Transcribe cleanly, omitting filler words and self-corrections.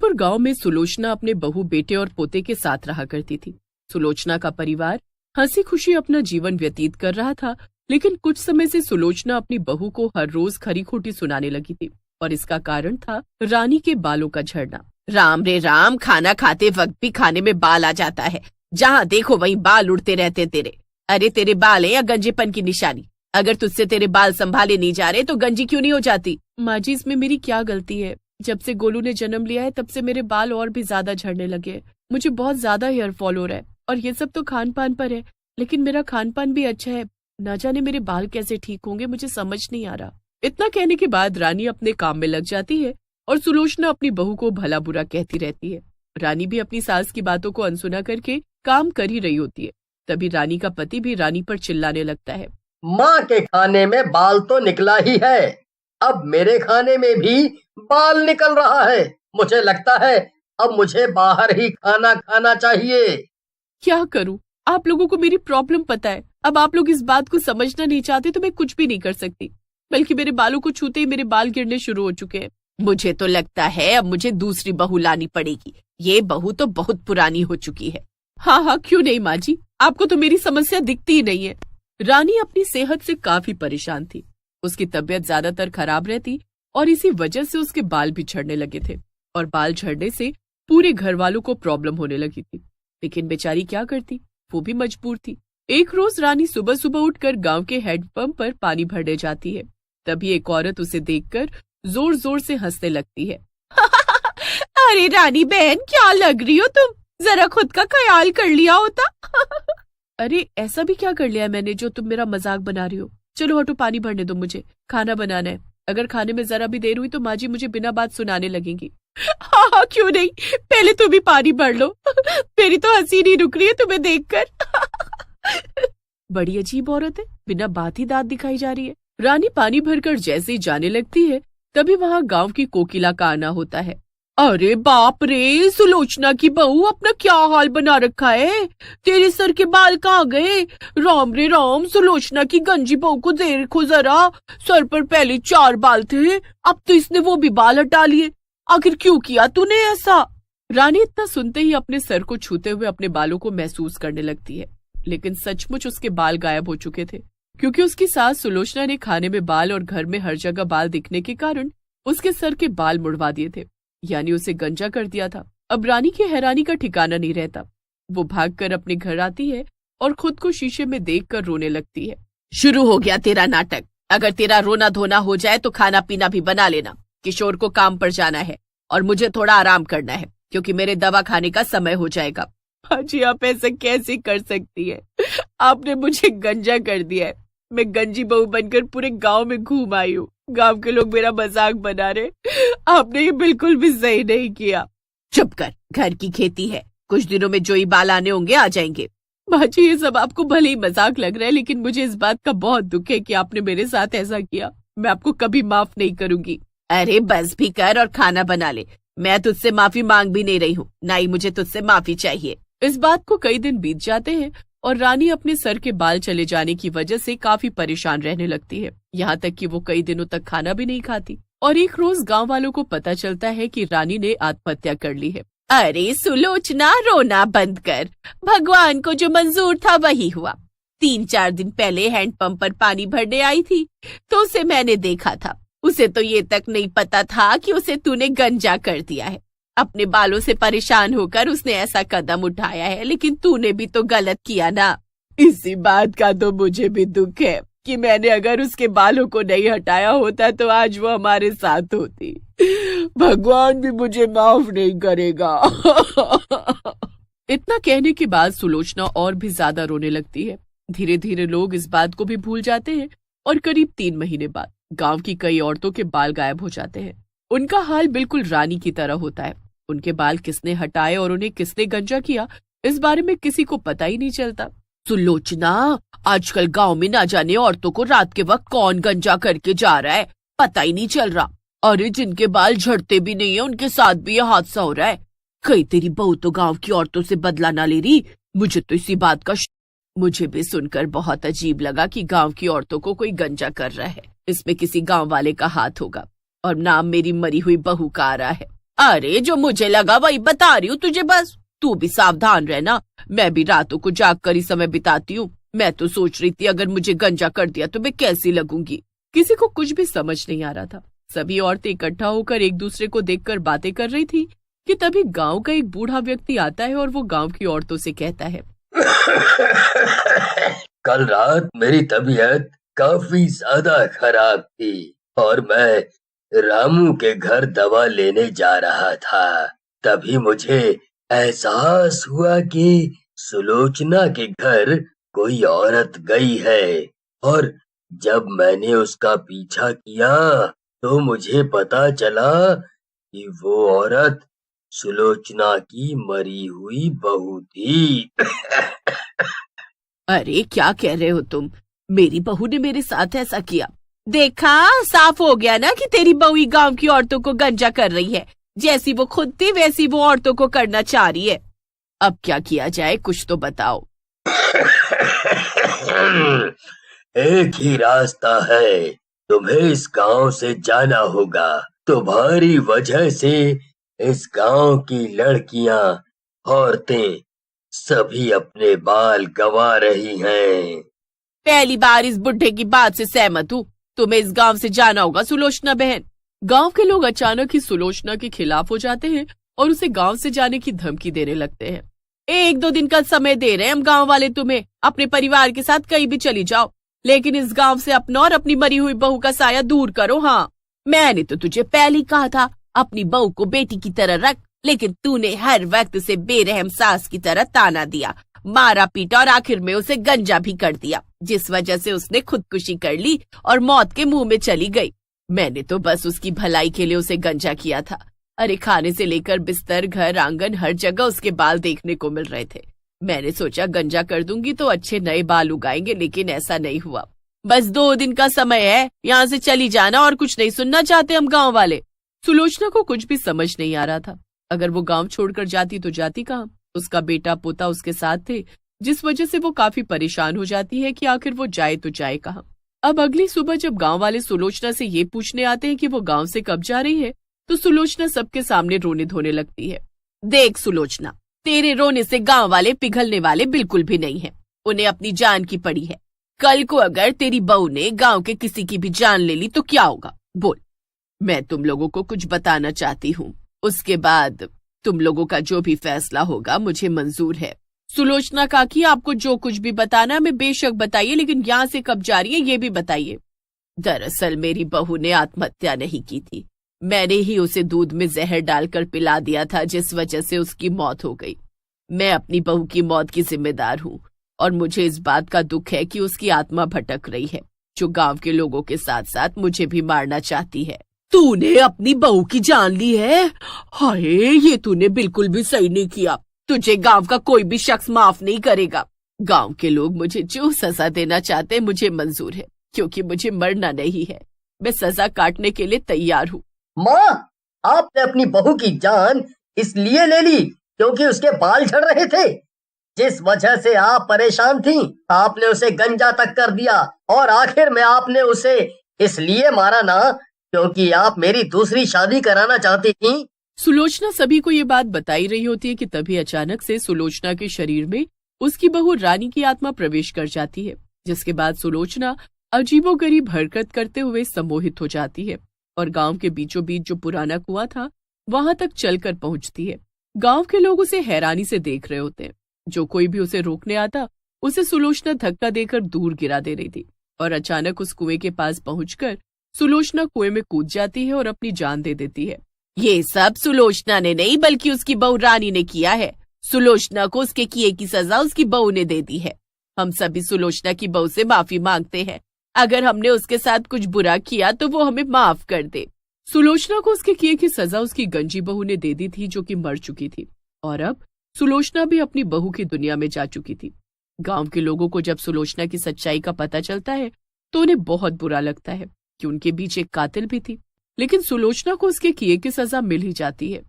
और गांव में सुलोचना अपने बहू, बेटे और पोते के साथ रहा करती थी। सुलोचना का परिवार हंसी खुशी अपना जीवन व्यतीत कर रहा था, लेकिन कुछ समय से सुलोचना अपनी बहू को हर रोज खरी खोटी सुनाने लगी थी और इसका कारण था रानी के बालों का झड़ना। राम रे राम, खाना खाते वक्त भी खाने में बाल आ जाता है। जहाँ देखो वहीं बाल उड़ते रहते तेरे। अरे तेरे बाल है या गंजेपन की निशानी? अगर तुझसे तेरे बाल संभाले नहीं जा रहे तो गंजी क्यों नहीं हो जाती? माँ जी, इसमें मेरी क्या गलती है? जब से गोलू ने जन्म लिया है तब से मेरे बाल और भी ज्यादा झड़ने लगे हैं। मुझे बहुत ज्यादा हेयर फॉल हो रहा है और ये सब तो खान पान पर है, लेकिन मेरा खान पान भी अच्छा है। ना जाने मेरे बाल कैसे ठीक होंगे, मुझे समझ नहीं आ रहा। इतना कहने के बाद रानी अपने काम में लग जाती है और सुलोचना अपनी बहू को भला बुरा कहती रहती है। रानी भी अपनी सास की बातों को अनसुना करके काम कर ही रही होती है। तभी रानी का पति भी रानी पर चिल्लाने लगता है। माँ के खाने में बाल तो निकला ही है, अब मेरे खाने में भी बाल निकल रहा है। मुझे लगता है अब मुझे बाहर ही खाना खाना चाहिए। क्या करूं? आप लोगों को मेरी प्रॉब्लम पता है। अब आप लोग इस बात को समझना नहीं चाहते तो मैं कुछ भी नहीं कर सकती, बल्कि मेरे बालों को छूते ही मेरे बाल गिरने शुरू हो चुके हैं। मुझे तो लगता है अब मुझे दूसरी बहू लानी पड़ेगी। ये बहू तो बहुत पुरानी हो चुकी है। हाँ, क्यों नहीं माँ जी, आपको तो मेरी समस्या दिखती ही नहीं है। रानी अपनी सेहत से काफी परेशान थी। उसकी तबीयत ज्यादातर खराब रहती और इसी वजह से उसके बाल भी झड़ने लगे थे और बाल झड़ने से पूरे घर वालों को प्रॉब्लम होने लगी थी। लेकिन बेचारी क्या करती, वो भी मजबूर थी। एक रोज रानी सुबह सुबह उठकर गांव के हैंडपंप पर पानी भरने जाती है। तभी एक औरत उसे देखकर जोर जोर से हंसने लगती है। अरे रानी बहन, क्या लग रही हो तुम? जरा खुद का ख्याल कर लिया होता। अरे ऐसा भी क्या कर लिया है मैंने जो तुम मेरा मजाक बना रही हो? चलो हटो, पानी भरने दो, मुझे खाना बनाना है। अगर खाने में जरा भी देर हुई तो माँ जी मुझे बिना बात सुनाने लगेंगी। हाँ, क्यों नहीं, पहले तुम भी पानी भर लो। मेरी तो हंसी नहीं रुक रही है तुम्हें देखकर। बड़ी अजीब औरत है, बिना बात ही दांत दिखाई जा रही है। रानी पानी भरकर जैसे ही जाने लगती है तभी वहाँ गांव की कोकिला का आना होता है। अरे बाप रे, सुलोचना की बहू, अपना क्या हाल बना रखा है? तेरे सर के बाल कहाँ गए? राम रे राम, सुलोचना की गंजी बहू को देखो जरा, सर पर पहले 4 बाल थे, अब तो इसने वो भी बाल हटा लिए। आखिर क्यों किया तूने ऐसा? रानी इतना सुनते ही अपने सर को छूते हुए अपने बालों को महसूस करने लगती है, लेकिन सचमुच उसके बाल गायब हो चुके थे, क्योंकि उसकी सास सुलोचना ने खाने में बाल और घर में हर जगह बाल दिखने के कारण उसके सर के बाल मुड़वा दिए थे, यानी उसे गंजा कर दिया था। अब रानी की हैरानी का ठिकाना नहीं रहता। वो भागकर अपने घर आती है और खुद को शीशे में देखकर रोने लगती है। शुरू हो गया तेरा नाटक। अगर तेरा रोना धोना हो जाए तो खाना पीना भी बना लेना। किशोर को काम पर जाना है और मुझे थोड़ा आराम करना है, क्योंकि मेरे दवा खाने का समय हो जाएगा। जी, आप ऐसा कैसे कर सकती है? आपने मुझे गंजा कर दिया है। मैं गंजी बहू बनकर पूरे गांव में घूम आई हूँ। गांव के लोग मेरा मजाक बना रहे। आपने ये बिल्कुल भी सही नहीं किया। चुप कर, घर की खेती है, कुछ दिनों में जो ही बाल आने होंगे आ जाएंगे। बाजी, ये सब आपको भले ही मजाक लग रहा है, लेकिन मुझे इस बात का बहुत दुख है कि आपने मेरे साथ ऐसा किया। मैं आपको कभी माफ नहीं करूंगी। अरे बस भी कर और खाना बना ले। मैं तुझसे माफी मांग भी नहीं रही हूँ, ना ही मुझे तुझसे माफी चाहिए। इस बात को कई दिन बीत जाते हैं और रानी अपने सर के बाल चले जाने की वजह से काफी परेशान रहने लगती है, यहाँ तक कि वो कई दिनों तक खाना भी नहीं खाती। और एक रोज गांव वालों को पता चलता है कि रानी ने आत्महत्या कर ली है। अरे सुलोचना, रोना बंद कर। भगवान को जो मंजूर था वही हुआ। 3-4 दिन पहले हैंडपंप पर पानी भरने आई थी तो उसे मैंने देखा था। उसे तो ये तक नहीं पता था कि उसे तूने गंजा कर दिया है। अपने बालों से परेशान होकर उसने ऐसा कदम उठाया है, लेकिन तूने भी तो गलत किया ना। इसी बात का तो मुझे भी दुख है कि मैंने अगर उसके बालों को नहीं हटाया होता तो आज वो हमारे साथ होती। भगवान भी मुझे माफ नहीं करेगा। इतना कहने के बाद सुलोचना और भी ज्यादा रोने लगती है। धीरे धीरे लोग इस बात को भी भूल जाते हैं और करीब 3 महीने बाद गांव की कई औरतों के बाल गायब हो जाते हैं। उनका हाल बिल्कुल रानी की तरह होता है। उनके बाल किसने हटाए और उन्हें किसने गंजा किया, इस बारे में किसी को पता ही नहीं चलता। सुलोचना, आजकल गांव में ना जाने औरतों को रात के वक्त कौन गंजा करके जा रहा है, पता ही नहीं चल रहा। अरे जिनके बाल झड़ते भी नहीं है उनके साथ भी यह हादसा हो रहा है। कहीं तेरी बहू तो गांव की औरतों से बदला ना ले रही। मुझे तो इसी बात का मुझे भी सुनकर बहुत अजीब लगा कि गांव की औरतों को कोई गंजा कर रहा है। इसमें किसी गांव वाले का हाथ होगा और नाम मेरी मरी हुई बहू का आ रहा है। अरे जो मुझे लगा वही बता रही हूँ तुझे, बस तू भी सावधान रहना। मैं भी रातों को जाग कर ही समय बिताती हूँ। मैं तो सोच रही थी अगर मुझे गंजा कर दिया तो मैं कैसी लगूंगी। किसी को कुछ भी समझ नहीं आ रहा था। सभी औरतें इकट्ठा होकर एक दूसरे को देखकर बातें कर रही थी कि तभी गांव का एक बूढ़ा व्यक्ति आता है और वो गांव की औरतों से कहता है, कल रात मेरी तबीयत काफी ज्यादा खराब थी और मैं रामू के घर दवा लेने जा रहा था। तभी मुझे एहसास हुआ कि सुलोचना के घर कोई औरत गई है और जब मैंने उसका पीछा किया तो मुझे पता चला कि वो औरत सुलोचना की मरी हुई बहू थी। अरे क्या कह रहे हो तुम? मेरी बहू ने मेरे साथ ऐसा किया। देखा, साफ हो गया ना कि तेरी बहू ही गांव की औरतों को गंजा कर रही है। जैसी वो खुद थी वैसी वो औरतों को करना चाह रही है। अब क्या किया जाए, कुछ तो बताओ। एक ही रास्ता है, तुम्हें इस गांव से जाना होगा। तुम्हारी वजह से इस गांव की लड़कियां, औरतें सभी अपने बाल गंवा रही हैं। पहली बार इस बुढ़े की बात से सहमत हूँ। तुम्हें इस गांव से जाना होगा सुलोचना बहन। गांव के लोग अचानक ही सुलोचना के खिलाफ हो जाते हैं और उसे गांव से जाने की धमकी देने लगते हैं। 1-2 दिन का समय दे रहे हैं हम गांव वाले तुम्हें। अपने परिवार के साथ कहीं भी चली जाओ, लेकिन इस गांव से अपना और अपनी मरी हुई बहू का साया दूर करो। हाँ, मैंने तो तुझे पहले ही कहा था अपनी बहू को बेटी की तरह रख, लेकिन तूने हर वक्त से बेरहम सास की तरह ताना दिया, मारा पीटा और आखिर में उसे गंजा भी कर दिया, जिस वजह से उसने खुदकुशी कर ली और मौत के मुंह में चली गई। मैंने तो बस उसकी भलाई के लिए उसे गंजा किया था। अरे खाने से लेकर बिस्तर, घर, आंगन, हर जगह उसके बाल देखने को मिल रहे थे। मैंने सोचा गंजा कर दूंगी तो अच्छे नए बाल उगाएंगे, लेकिन ऐसा नहीं हुआ। बस 2 दिन का समय है, यहाँ से चली जाना और कुछ नहीं सुनना चाहते हम गाँव वाले। सुलोचना को कुछ भी समझ नहीं आ रहा था। अगर वो गांव छोड़कर जाती तो जाती कहाँ? उसका बेटा पोता उसके साथ थे, जिस वजह से वो काफी परेशान हो जाती है कि आखिर वो जाए तो जाए कहाँ। अब अगली सुबह जब गांव वाले सुलोचना से ये पूछने आते हैं कि वो गांव से कब जा रही है, तो सुलोचना सबके सामने रोने धोने लगती है। देख सुलोचना, तेरे रोने से गांव वाले पिघलने वाले बिल्कुल भी नहीं है। उन्हें अपनी जान की पड़ी है। कल को अगर तेरी बहू ने गांव के किसी की भी जान ले ली तो क्या होगा, बोल। मैं तुम लोगों को कुछ बताना चाहती हूँ, उसके बाद तुम लोगों का जो भी फैसला होगा मुझे मंजूर है। सुलोचना काकी, आपको जो कुछ भी बताना है मैं बेशक बताइए, लेकिन यहाँ से कब जा रही है ये भी बताइए। दरअसल मेरी बहू ने आत्महत्या नहीं की थी, मैंने ही उसे दूध में जहर डालकर पिला दिया था, जिस वजह से उसकी मौत हो गई। मैं अपनी बहू की मौत की जिम्मेदार हूँ और मुझे इस बात का दुख है कि उसकी आत्मा भटक रही है, जो गांव के लोगों के साथ साथ मुझे भी मारना चाहती है। तूने अपनी बहू की जान ली है? हाय, ये तूने बिल्कुल भी सही नहीं किया। तुझे गांव का कोई भी शख्स माफ नहीं करेगा। गांव के लोग मुझे जो सजा देना चाहते हैं मुझे मंजूर है, क्योंकि मुझे मरना नहीं है। मैं सजा काटने के लिए तैयार हूँ। माँ, आपने अपनी बहू की जान इसलिए ले ली क्योंकि उसके बाल झड़ रहे थे। जिस वजह से आप परेशान थीं, आपने उसे गंजा तक कर दिया और आखिर में आपने उसे इसलिए मारा ना क्योंकि आप मेरी दूसरी शादी कराना चाहती थीं। सुलोचना सभी को ये बात बताई रही होती है कि तभी अचानक से सुलोचना के शरीर में उसकी बहू रानी की आत्मा प्रवेश कर जाती है, जिसके बाद सुलोचना अजीबोगरीब हरकत करते हुए सम्मोहित हो जाती है और गांव के बीचों बीच जो पुराना कुआं था वहां तक चलकर पहुंचती है। गांव के लोग उसे हैरानी से देख रहे होते हैं। जो कोई भी उसे रोकने आता उसे सुलोचना धक्का देकर दूर गिरा दे रही थी और अचानक उस कुएं के पास पहुंचकर सुलोचना कुएं में कूद जाती है और अपनी जान दे देती है। ये सब सुलोचना ने नहीं बल्कि उसकी बहू रानी ने किया है। सुलोचना को उसके किए की सजा उसकी बहू ने दे दी है। हम सभी सुलोचना की बहू से माफी मांगते हैं। अगर हमने उसके साथ कुछ बुरा किया तो वो हमें माफ कर दे। सुलोचना को उसके किए की सजा उसकी गंजी बहू ने दे दी थी, जो कि मर चुकी थी, और अब सुलोचना भी अपनी बहू की दुनिया में जा चुकी थी। गांव के लोगों को जब सुलोचना की सच्चाई का पता चलता है तो उन्हें बहुत बुरा लगता है कि उनके बीच एक कातिल भी थी, लेकिन सुलोचना को उसके किए की सजा मिल ही जाती है।